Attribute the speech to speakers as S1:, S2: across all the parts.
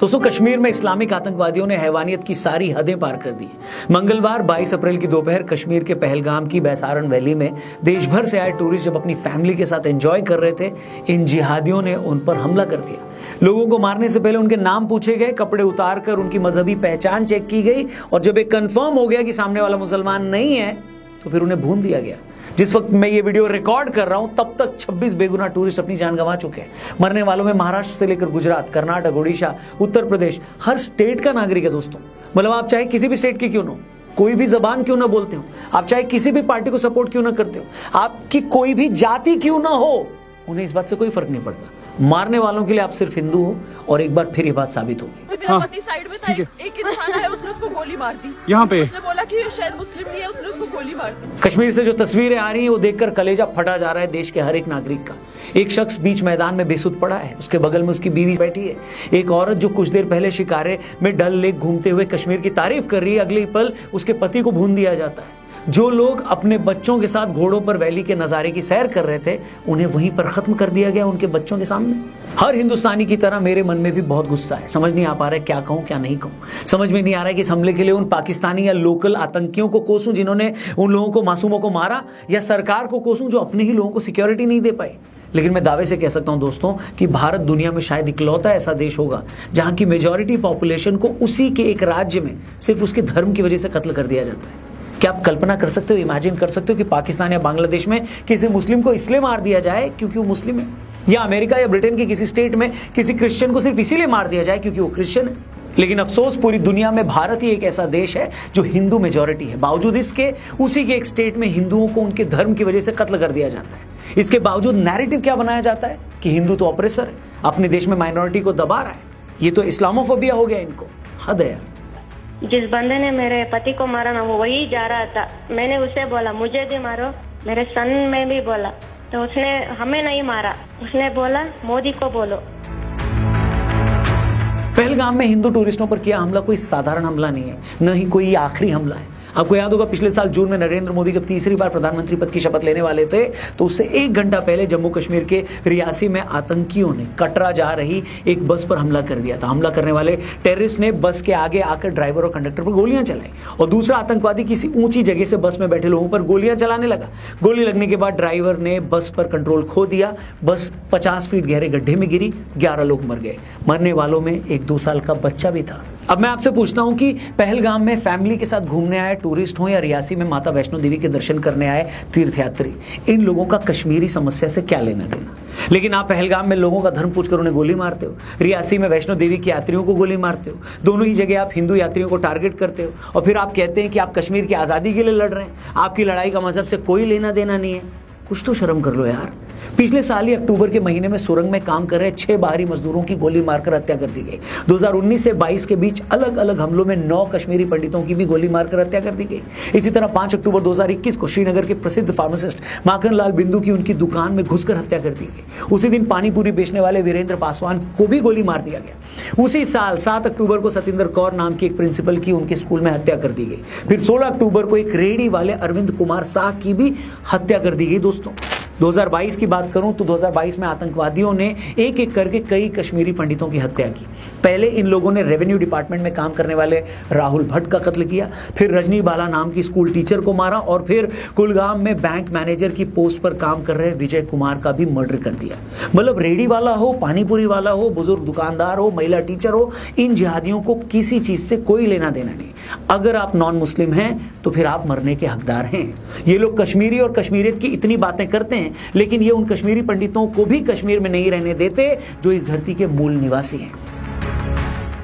S1: दोस्तों, कश्मीर में इस्लामिक आतंकवादियों ने हैवानियत की सारी हदें पार कर दी। मंगलवार 22 अप्रैल की दोपहर कश्मीर के पहलगाम की बैसारन वैली में देश भर से आए टूरिस्ट जब अपनी फैमिली के साथ एंजॉय कर रहे थे, इन जिहादियों ने उन पर हमला कर दिया। लोगों को मारने से पहले उनके नाम पूछे गए, कपड़े उतार कर उनकी मजहबी पहचान चेक की गई और जब ये कंफर्म हो गया कि सामने वाला मुसलमान नहीं है तो फिर उन्हें भून दिया गया। जिस वक्त मैं ये वीडियो रिकॉर्ड कर रहा हूं तब तक 26 बेगुनाह टूरिस्ट अपनी जान गंवा चुके हैं। मरने वालों में महाराष्ट्र से लेकर गुजरात, कर्नाटक, ओडिशा, उत्तर प्रदेश, हर स्टेट का नागरिक है दोस्तों। मतलब आप चाहे किसी भी स्टेट के क्यों ना हो, कोई भी जबान क्यों ना बोलते हो, आप चाहे किसी भी पार्टी को सपोर्ट क्यों ना करते हो, आपकी कोई भी जाति क्यों ना हो, उन्हें इस बात से कोई फर्क नहीं पड़ता। मारने वालों के लिए आप सिर्फ हिंदू हो और एक बार फिर ये बात साबित होगी।
S2: मेरा पति साइड में था, एक इंसान आया, उसने उसको गोली मार दी।
S3: यहाँ पे
S2: उसने बोला कि ये शायद मुस्लिम नहीं है, उसने उसको गोली मार दी।
S1: कश्मीर से जो तस्वीरें आ रही हैं वो देखकर कलेजा फटा जा रहा है देश के हर एक नागरिक का। एक शख्स बीच मैदान में बेसुध पड़ा है, उसके बगल में उसकी बीवी बैठी है। एक औरत जो कुछ देर पहले शिकारे में डल लेक घूमते हुए कश्मीर की तारीफ कर रही है, अगले पल उसके पति को भून दिया जाता है। जो लोग अपने बच्चों के साथ घोड़ों पर वैली के नजारे की सैर कर रहे थे, उन्हें वहीं पर खत्म कर दिया गया उनके बच्चों के सामने। हर हिंदुस्तानी की तरह मेरे मन में भी बहुत गुस्सा है। समझ नहीं आ पा रहा है क्या कहूं क्या नहीं कहूं। समझ में नहीं आ रहा है कि इस हमले के लिए उन पाकिस्तानी या लोकल आतंकियों को कोसूं जिन्होंने उन लोगों को, मासूमों को मारा, या सरकार को कोसूं जो अपने ही लोगों को सिक्योरिटी नहीं दे पाई। लेकिन मैं दावे से कह सकता हूं दोस्तों कि भारत दुनिया में शायद इकलौता ऐसा देश होगा जहां की मेजॉरिटी पॉपुलेशन को उसी के एक राज्य में सिर्फ उसके धर्म की वजह से कत्ल कर दिया जाता है। क्या आप कल्पना कर सकते हो, इमेजिन कर सकते हो कि पाकिस्तान या बांग्लादेश में किसी मुस्लिम को इसलिए मार दिया जाए क्योंकि वो मुस्लिम है, या अमेरिका या ब्रिटेन के किसी स्टेट में किसी क्रिश्चियन को सिर्फ इसीलिए मार दिया जाए क्योंकि वो क्रिश्चियन है। लेकिन अफसोस पूरी दुनिया में भारत ही एक ऐसा देश है जो हिंदू मेजॉरिटी है। बावजूद इसके उसी के एक स्टेट में हिंदुओं को उनके धर्म की वजह से कत्ल कर दिया जाता है। इसके बावजूद नैरेटिव क्या बनाया जाता है कि हिंदू तो ऑपरेसर है, अपने देश में माइनॉरिटी को दबा रहा है। ये तो इस्लामोफोबिया हो गया इनको, हद है यार।
S4: जिस बंदे ने मेरे पति को मारा ना, वो वही जा रहा था। मैंने उसे बोला मुझे भी मारो, मेरे सन में भी बोला, तो उसने हमें नहीं मारा, उसने बोला मोदी को बोलो।
S1: पहलगाम में हिंदू टूरिस्टों पर किया हमला कोई साधारण हमला नहीं है, न ही कोई आखिरी हमला है। आपको याद होगा पिछले साल जून में नरेंद्र मोदी जब तीसरी बार प्रधानमंत्री पद की शपथ लेने वाले थे तो उससे 1 घंटा पहले जम्मू कश्मीर के रियासी में आतंकियों ने कटरा जा रही एक बस पर हमला कर दिया था। हमला करने वाले टेररिस्ट ने बस के आगे आकर ड्राइवर और कंडक्टर पर गोलियां चलाई और दूसरा आतंकवादी किसी ऊंची जगह से बस में बैठे लोगों पर गोलियां चलाने लगा। गोली लगने के बाद ड्राइवर ने बस पर कंट्रोल खो दिया, बस 50 फीट गहरे गड्ढे में गिरी, 11 लोग मर गए। मरने वालों में एक 2 साल का बच्चा भी था। अब मैं आपसे पूछता हूं कि पहलगाम में फैमिली के साथ घूमने आए टूरिस्ट हो या रियासी में माता वैष्णो देवी के दर्शन करने आए तीर्थयात्री, इन लोगों का कश्मीरी समस्या से क्या लेना देना। लेकिन आप पहलगाम में लोगों का धर्म पूछकर उन्हें गोली मारते हो, रियासी में वैष्णो देवी के यात्रियों को गोली मारते हो, दोनों ही जगह आप हिंदू यात्रियों को टारगेट करते हो और फिर आप कहते हैं कि आप कश्मीर की आज़ादी के लिए लड़ रहे हैं, आपकी लड़ाई का मजहब से कोई लेना देना नहीं है। कुछ तो शर्म कर लो यार। पिछले साल ही अक्टूबर के महीने में सुरंग में काम कर रहे 6 बाहरी मजदूरों की गोली मारकर हत्या कर दी गई। 2019 से 22 के बीच अलग अलग हमलों में 9 कश्मीरी पंडितों की भी गोली मारकर हत्या कर दी गई। इसी तरह 5 अक्टूबर 2021 को श्रीनगर के प्रसिद्ध फार्मासिस्ट माखन लाल बिंदु की उनकी दुकान में घुसकर हत्या कर दी गई। उसी दिन पानीपुरी बेचने वाले वीरेंद्र पासवान को भी गोली मार दिया गया। उसी साल 7 अक्टूबर को सतिंदर कौर नाम की एक प्रिंसिपल की उनके स्कूल में हत्या कर दी गई। फिर 16 अक्टूबर को एक रेहड़ी वाले अरविंद कुमार शाह की भी हत्या कर दी गई। दोस्तों 2022 की बात करूं तो 2022 में आतंकवादियों ने एक एक करके कई कश्मीरी पंडितों की हत्या की। पहले इन लोगों ने रेवेन्यू डिपार्टमेंट में काम करने वाले राहुल भट्ट का कत्ल किया, फिर रजनी बाला नाम की स्कूल टीचर को मारा और फिर कुलगाम में बैंक मैनेजर की पोस्ट पर काम कर रहे विजय कुमार का भी मर्डर कर दिया। मतलब रेडी वाला हो, पानीपुरी वाला हो, बुजुर्ग दुकानदार हो, महिला टीचर हो, इन जिहादियों को किसी चीज से कोई लेना देना नहीं। अगर आप नॉन मुस्लिम हैं तो फिर आप मरने के हकदार हैं। ये लोग कश्मीरी और कश्मीरियत की इतनी बातें करते हैं लेकिन ये उन कश्मीरी पंडितों को भी कश्मीर में नहीं रहने देते जो इस धरती के मूल निवासी हैं।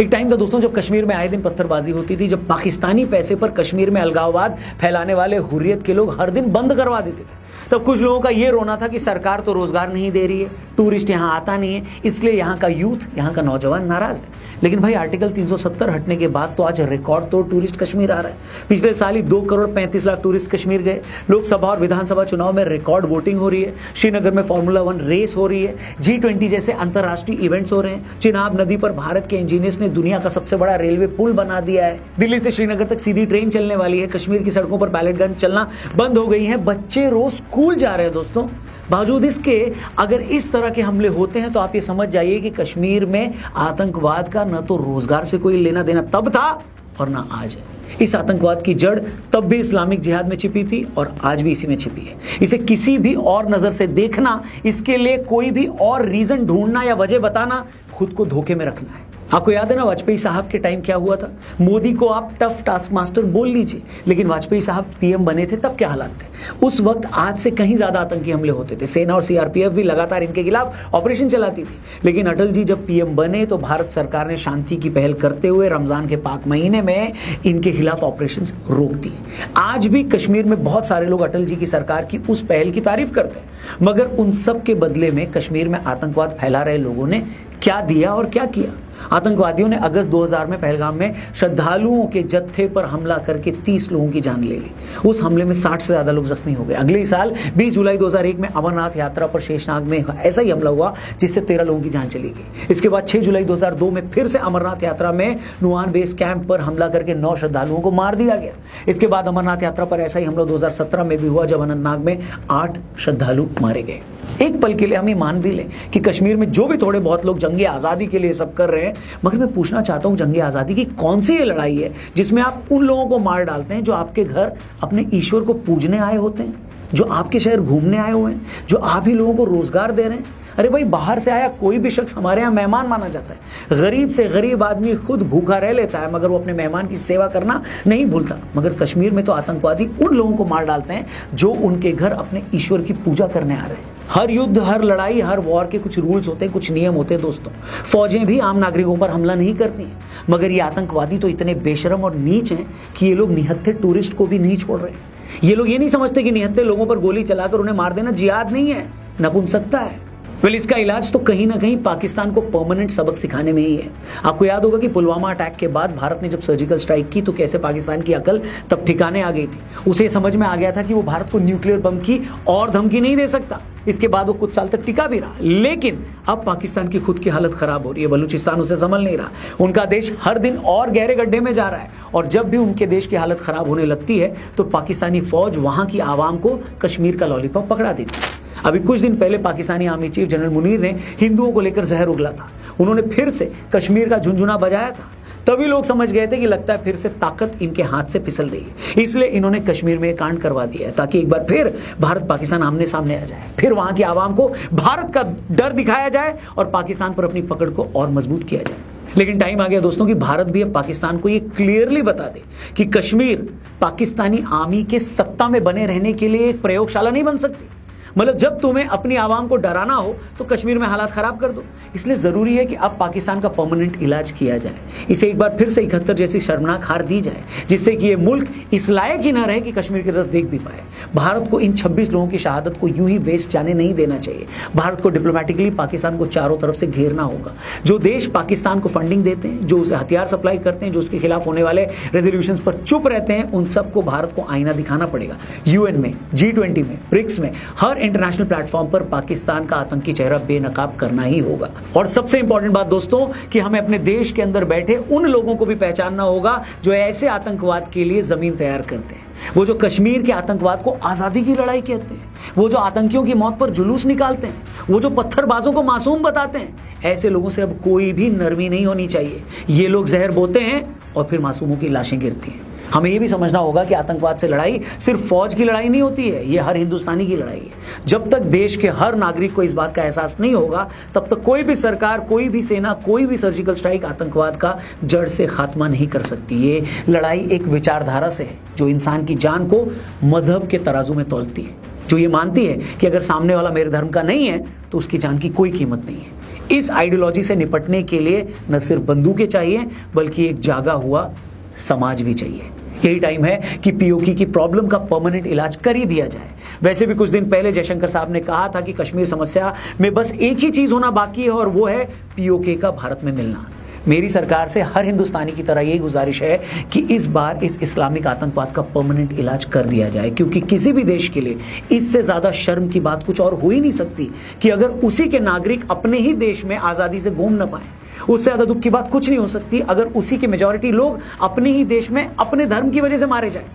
S1: एक टाइम था दोस्तों जब कश्मीर में आए दिन पत्थरबाजी होती थी, जब पाकिस्तानी पैसे पर कश्मीर में अलगाववाद फैलाने वाले हुर्रियत के लोग हर दिन बंद करवा देते थे। तब कुछ लोगों का ये रोना था कि सरकार तो रोजगार नहीं दे रही है, टूरिस्ट यहाँ आता नहीं है, इसलिए यहाँ का यूथ, यहाँ का नौजवान नाराज है। लेकिन भाई आर्टिकल 370 हटने के बाद तो आज रिकॉर्ड तोड़ टूरिस्ट कश्मीर आ रहा है। पिछले साल ही 2 करोड़ 35 लाख टूरिस्ट कश्मीर गए। लोकसभा और विधानसभा चुनाव में रिकॉर्ड वोटिंग हो रही है। श्रीनगर में फॉर्मूला 1 रेस हो रही है। G20 जैसे अंतर्राष्ट्रीय इवेंट्स हो रहे हैं। चिनाब नदी पर भारत के इंजीनियर्स ने दुनिया का सबसे बड़ा रेलवे पुल बना दिया है। दिल्ली से श्रीनगर तक सीधी ट्रेन चलने वाली है। कश्मीर की सड़कों पर बैलेट गन चलना बंद हो गई है। बच्चे रोज स्कूल जा रहे हैं दोस्तों। बावजूद इसके अगर इस तरह के हमले होते हैं तो आप ये समझ जाइए कि कश्मीर में आतंकवाद का न तो रोजगार से कोई लेना देना तब था और ना आज है। इस आतंकवाद की जड़ तब भी इस्लामिक जिहाद में छिपी थी और आज भी इसी में छिपी है। इसे किसी भी और नजर से देखना, इसके लिए कोई भी और रीजन ढूंढना या वजह बताना खुद को धोखे में रखना है। आपको याद है ना वाजपेयी साहब के टाइम क्या हुआ था? मोदी को आप टफ टास्क मास्टर बोल लीजिए, लेकिन वाजपेयी साहब पीएम बने थे तब क्या हालात थे? उस वक्त आज से कहीं ज्यादा आतंकी हमले होते थे। सेना और सीआरपीएफ भी लगातार इनके खिलाफ ऑपरेशन चलाती थी। लेकिन अटल जी जब पीएम बने तो भारत सरकार ने शांति की पहल करते हुए रमजान के पाक महीने में इनके खिलाफ ऑपरेशन रोक दिए। आज भी कश्मीर में बहुत सारे लोग अटल जी की सरकार की उस पहल की तारीफ करते हैं, मगर उन सब के बदले में कश्मीर में आतंकवाद फैला रहे लोगों ने क्या दिया और क्या किया? आतंकवादियों ने अगस्त 2000 में पहलगाम में श्रद्धालुओं के जत्थे पर हमला करके 30 लोगों की जान ले ली। उस हमले में 60 से ज्यादा लोग जख्मी हो गए। अगले ही साल 20 जुलाई 2001 में अमरनाथ यात्रा पर शेषनाग में ऐसा ही हमला हुआ जिससे 13 लोगों की जान चली गई। इसके बाद 6 जुलाई 2002 में फिर से अमरनाथ यात्रा में नुआन बेस कैंप पर हमला करके 9 श्रद्धालुओं को मार दिया गया। इसके बाद अमरनाथ यात्रा पर ऐसा ही हमला 2017 में भी हुआ जब अनंतनाग में 8 श्रद्धालु मारे गए। एक पल के लिए हम ये मान भी लें कि कश्मीर में जो भी थोड़े बहुत लोग जंगे आज़ादी के लिए सब कर रहे हैं, मगर मैं पूछना चाहता हूं जंगे आज़ादी की कौन सी ये लड़ाई है जिसमें आप उन लोगों को मार डालते हैं जो आपके घर अपने ईश्वर को पूजने आए होते हैं, जो आपके शहर घूमने आए हुए हैं, जो आप ही लोगों को रोजगार दे रहे हैं। अरे भाई, बाहर से आया कोई भी शख्स हमारे यहाँ मेहमान माना जाता है। गरीब से गरीब आदमी खुद भूखा रह लेता है मगर वो अपने मेहमान की सेवा करना नहीं भूलता। मगर कश्मीर में तो आतंकवादी उन लोगों को मार डालते हैं जो उनके घर अपने ईश्वर की पूजा करने आ रहे हैं। हर युद्ध, हर लड़ाई, हर वॉर के कुछ रूल्स होते हैं, कुछ नियम होते हैं दोस्तों। फौजें भी आम नागरिकों पर हमला नहीं करती हैं, मगर ये आतंकवादी तो इतने बेशरम और नीच हैं कि ये लोग निहत्थे टूरिस्ट को भी नहीं छोड़ रहे हैं। ये लोग ये नहीं समझते कि निहत्थे लोगों पर गोली चलाकर उन्हें मार देना जिहाद नहीं है, नपुंसकता है। इसका इलाज तो कहीं ना कहीं पाकिस्तान को परमानेंट सबक सिखाने में ही है। आपको याद होगा कि पुलवामा अटैक के बाद भारत ने जब सर्जिकल स्ट्राइक की तो कैसे पाकिस्तान की अकल तब ठिकाने आ गई थी। उसे समझ में आ गया था कि वो भारत को न्यूक्लियर बम की और धमकी नहीं दे सकता। इसके बाद वो कुछ साल तक टिका भी रहा, लेकिन अब पाकिस्तान की खुद की हालत खराब हो रही है। बलूचिस्तान उसे संभल नहीं रहा। उनका देश हर दिन और गहरे गड्ढे में जा रहा है और जब भी उनके देश की हालत खराब होने लगती है तो पाकिस्तानी फौज वहां की आवाम को कश्मीर का लॉलीपॉप पकड़ा देती है। अभी कुछ दिन पहले Pakistani army chief general Munir ने हिंदुओं को लेकर जहर उगला था। उन्होंने फिर से कश्मीर का झुंझुना बजाया था। तभी लोग समझ गए थे कि लगता है फिर से ताकत इनके हाथ से फिसल रही है। इसलिए इन्होंने कश्मीर में कांड करवा दिया है ताकि एक बार फिर भारत पाकिस्तान आमने सामने आ जाए, फिर वहां की आवाम को भारत का डर दिखाया जाए और पाकिस्तान पर अपनी पकड़ को और मजबूत किया जाए। लेकिन टाइम आ गया दोस्तों कि भारत भी अब पाकिस्तान को ये क्लियरली बता दे कि कश्मीर पाकिस्तानी आर्मी के सत्ता में बने रहने के लिए एक प्रयोगशाला नहीं बन सकती। मतलब जब तुम्हें अपनी आवाम को डराना हो तो कश्मीर में हालात खराब कर दो। इसलिए जरूरी है कि अब पाकिस्तान का परमानेंट इलाज किया जाए। इसे एक बार फिर से 71 जैसी शर्मनाक हार दी जाए जिससे कि ये मुल्क इस लायक ही ना रहे कि कश्मीर की तरफ देख भी पाए। भारत को इन 26 लोगों की शहादत को यूं ही वेस्ट जाने नहीं देना चाहिए। भारत को डिप्लोमेटिकली पाकिस्तान को चारों तरफ से घेरना होगा। जो देश पाकिस्तान को फंडिंग देते हैं, जो उसे हथियार सप्लाई करते हैं, जो उसके खिलाफ होने वाले रेजोल्यूशंस पर चुप रहते हैं, उन सबको भारत को आईना दिखाना पड़ेगा। यूएन में, G20 में, ब्रिक्स में, हर इंटरनेशनल प्लेटफॉर्म पर पाकिस्तान का आतंकी चेहरा बेनकाब करना ही होगा। और सबसे इंपॉर्टेंट बात दोस्तों कि हमें अपने देश के अंदर बैठे उन लोगों को भी पहचानना होगा जो ऐसे आतंकवाद के लिए जमीन तैयार करते हैं। वो जो कश्मीर के आतंकवाद को आजादी की लड़ाई कहते हैं, वो जो आतंकियों की मौत पर जुलूस निकालते हैं, वो जो पत्थरबाजों को मासूम बताते हैं, ऐसे लोगों से अब कोई भी नरमी नहीं होनी चाहिए। ये लोग जहर बोते हैं और फिर मासूमों की लाशें गिरती हैं। हमें यह भी समझना होगा कि आतंकवाद से लड़ाई सिर्फ फौज की लड़ाई नहीं होती है, यह हर हिंदुस्तानी की लड़ाई है। जब तक देश के हर नागरिक को इस बात का एहसास नहीं होगा तब तक कोई भी सरकार, कोई भी सेना, कोई भी सर्जिकल स्ट्राइक आतंकवाद का जड़ से खात्मा नहीं कर सकती। ये लड़ाई एक विचारधारा से है जो इंसान की जान को मजहब के तराजू में तौलती है, जो ये मानती है कि अगर सामने वाला मेरे धर्म का नहीं है तो उसकी जान की कोई कीमत नहीं है। इस आइडियोलॉजी से निपटने के लिए न सिर्फ बंदूकें चाहिए बल्कि एक जागा हुआ समाज भी चाहिए। यही टाइम है कि पीओके की प्रॉब्लम का परमानेंट इलाज कर ही दिया जाए। वैसे भी कुछ दिन पहले जयशंकर साहब ने कहा था कि कश्मीर समस्या में बस एक ही चीज होना बाकी है और वो है पीओके का भारत में मिलना। मेरी सरकार से हर हिंदुस्तानी की तरह यही गुजारिश है कि इस बार इस इस्लामिक आतंकवाद का परमानेंट इलाज कर दिया जाए, क्योंकि किसी भी देश के लिए इससे ज्यादा शर्म की बात कुछ और हो ही नहीं सकती कि अगर उसी के नागरिक अपने ही देश में आजादी से घूम न पाए। उससे ज्यादा दुख की बात कुछ नहीं हो सकती अगर उसी के मेजॉरिटी लोग अपने ही देश में अपने धर्म की वजह से मारे जाए।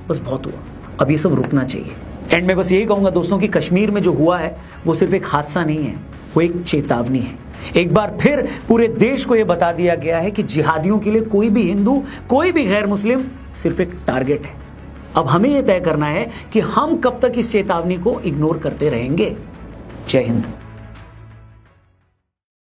S1: बस बहुत हुआ, अब ये सब रुकना चाहिए। एंड में बस यही कहूंगा दोस्तों कि कश्मीर में जो हुआ है वो सिर्फ एक हादसा नहीं है, वो एक चेतावनी है। एक बार फिर पूरे देश को यह बता दिया गया है कि जिहादियों के लिए कोई भी हिंदू, कोई भी गैर मुस्लिम सिर्फ एक टारगेट है। अब हमें यह तय करना है कि हम कब तक इस चेतावनी को इग्नोर करते रहेंगे। जय हिंद।